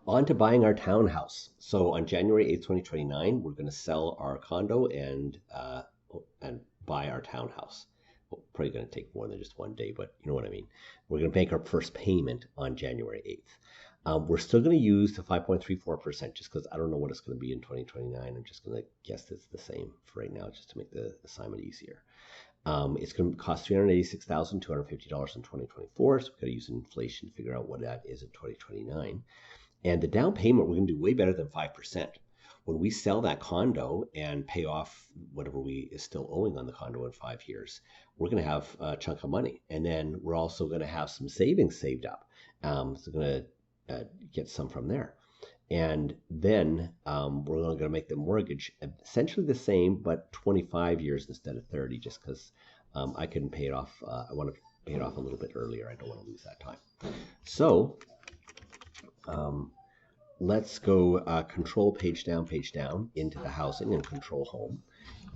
On to buying our townhouse. So on January 8th, 2029, we're going to sell our condo and buy our townhouse. Well, probably going to take more than just one day, but you know what I mean. We're going to make our first payment on January 8th. We're still going to use the 5.34% just because I don't know what it's going to be in 2029. I'm just going to guess it's the same for right now just to make the assignment easier. It's going to cost $386,250 in 2024, so we've got to use inflation to figure out what that is in 2029. And the down payment, we're going to do way better than 5%. When we sell that condo and pay off whatever we is still owing on the condo in 5 years, we're going to have a chunk of money. And then we're also going to have some savings saved up. So we're going to get some from there. And then we're only going to make the mortgage essentially the same, but 25 years instead of 30, just because I couldn't pay it off. I want to pay it off a little bit earlier. I don't want to lose that time. So let's go control page down into the housing and control home.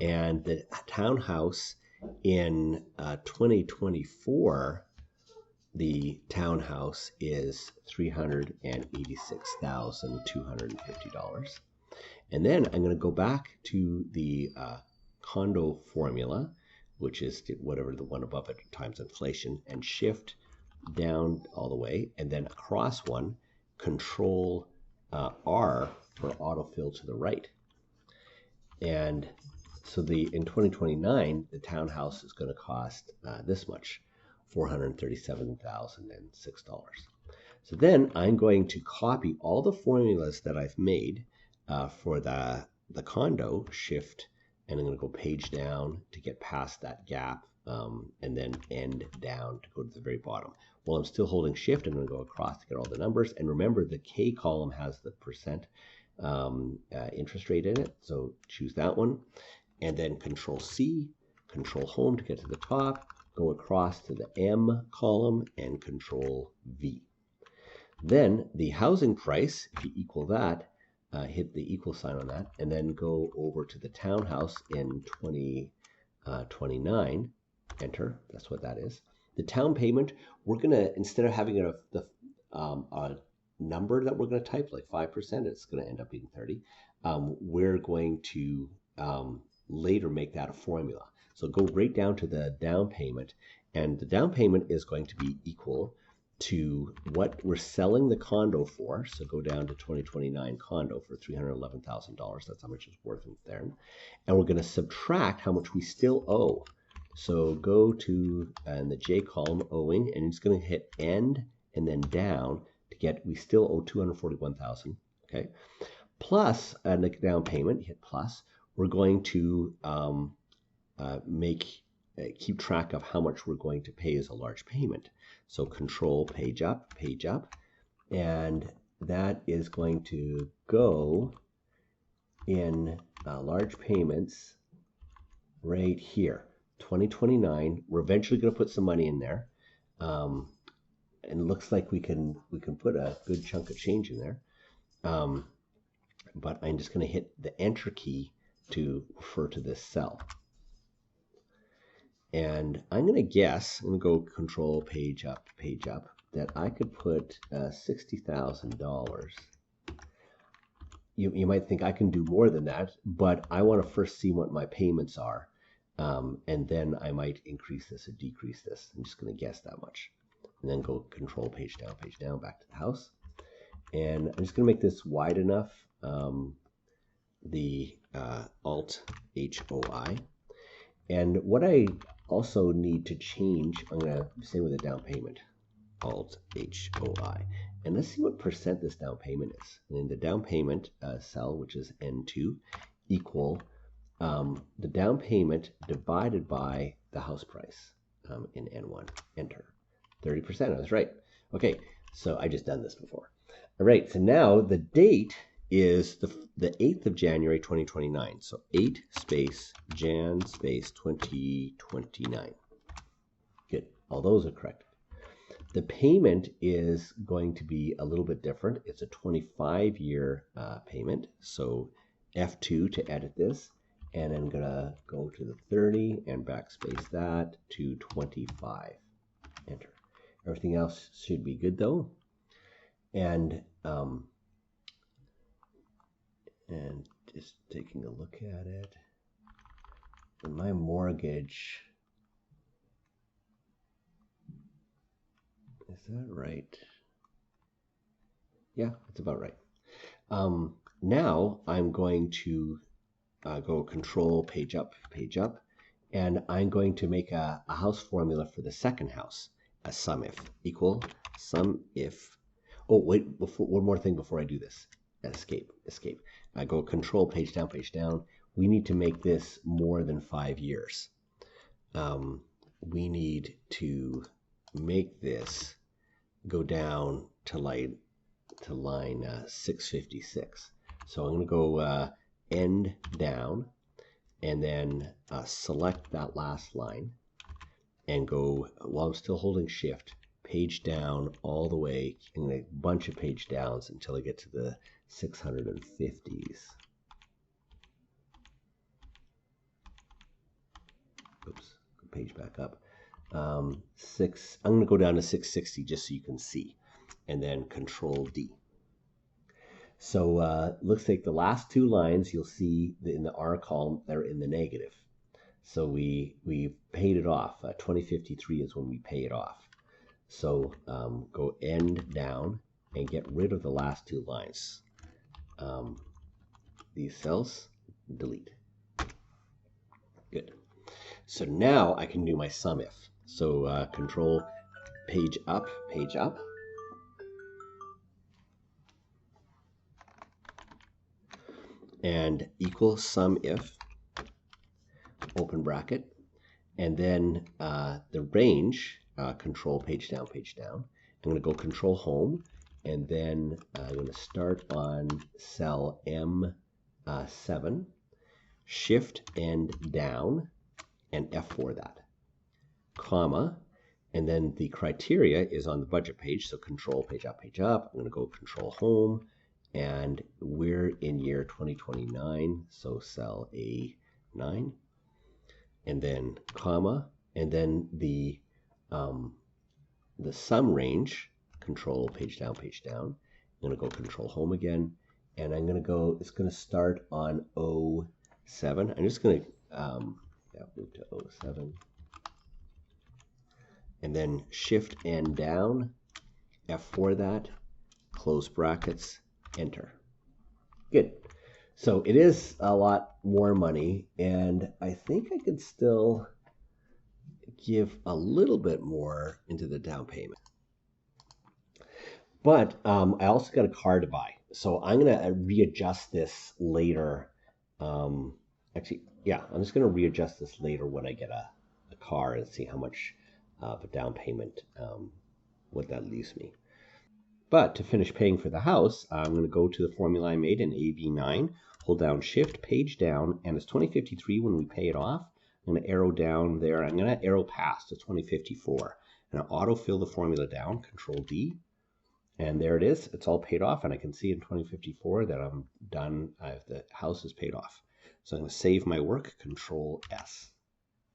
And the townhouse in 2024, the townhouse is $386,250. And then I'm going to go back to the condo formula, which is whatever the one above it times inflation, and shift down all the way, and then across one, control R for autofill to the right. And so in 2029, the townhouse is going to cost this much, $437,006. So then I'm going to copy all the formulas that I've made for the condo, shift, and I'm going to go page down to get past that gap, and then end down to go to the very bottom. While I'm still holding shift, I'm going to go across to get all the numbers. And remember, the K column has the percent interest rate in it. So choose that one. And then control C, control home to get to the top, go across to the M column and control V. Then the housing price, if you equal that, hit the equal sign on that, and then go over to the townhouse in 2029, enter, that's what that is. The down payment, we're going to, instead of having a number that we're going to type, like 5%, it's going to end up being 30. We're going to later make that a formula. So go right down to the down payment, and the down payment is going to be equal to what we're selling the condo for. So go down to 2029 condo for $311,000. That's how much it's worth there. And we're going to subtract how much we still owe. So go to in the J column, owing, and it's going to hit end and then down to get, we still owe $241,000. Okay. Plus, and the down payment, hit plus, we're going to keep track of how much we're going to pay as a large payment. So control page up, and that is going to go in large payments right here. 2029. We're eventually going to put some money in there, and it looks like we can put a good chunk of change in there. But I'm just going to hit the enter key to refer to this cell. And I'm going to guess, I'm going to go control page up, that I could put $60,000. You might think I can do more than that, but I want to first see what my payments are. And then I might increase this or decrease this. I'm just going to guess that much. And then go control page down, back to the house. And I'm just going to make this wide enough, the Alt HOI. And what I also need to change, I'm going to say with a down payment, Alt HOI. And let's see what percent this down payment is. And in the down payment cell, which is N2, equal the down payment divided by the house price in N1. Enter. 30%. I was right. Okay, so I just done this before. All right, so now the date is the 8th of January 2029. So 8 space Jan space 2029. Good. All those are correct. The payment is going to be a little bit different. It's a 25-year payment. So F2 to edit this. And I'm going to go to the 30 and backspace that to 25. Enter. Everything else should be good though. And And just taking a look at it. And my mortgage, is that right? Yeah, that's about right. Now I'm going to go control page up, and I'm going to make a house formula for the second house, a sum if equal sum if. Oh wait, one more thing before I do this. Escape. I go control page down. We need to make this more than 5 years. We need to make this go down to line 656. So I'm going to go end down and then select that last line and go, while I'm still holding shift, page down all the way, and a bunch of page downs until I get to the 650s. Oops, page back up. I'm going to go down to 660 just so you can see, and then control D. So looks like the last two lines you'll see in the R column, they're in the negative. So we paid it off. 2053 is when we pay it off. So go end down and get rid of the last two lines. These cells, delete. Good. So now I can do my sum if. So control page up. And equal sum if, open bracket, and then the range, control page down. I'm going to go control home, and then I'm going to start on cell M7, shift and down, and F4 that, comma, and then the criteria is on the budget page, so control page up. I'm going to go control home, and we're in year 2029, so cell A9, and then comma, and then the sum range, control page down. I'm going to go control home again, and I'm going to go, it's going to start on 07. I'm just going to move to 07, and then shift and down, F4 that, close brackets, enter. Good. So it is a lot more money, and I think I could still give a little bit more into the down payment. But I also got a car to buy, so I'm going to readjust this later. Actually, yeah, I'm just going to readjust this later when I get a car and see how much of a down payment, what that leaves me. But to finish paying for the house, I'm going to go to the formula I made in AV9, hold down shift, page down, and it's 2053 when we pay it off. I'm going to arrow down there. I'm going to arrow past to 2054. And I'll autofill the formula down, control D. And there it is. It's all paid off. And I can see in 2054 that I'm done. The house is paid off. So I'm going to save my work, control S.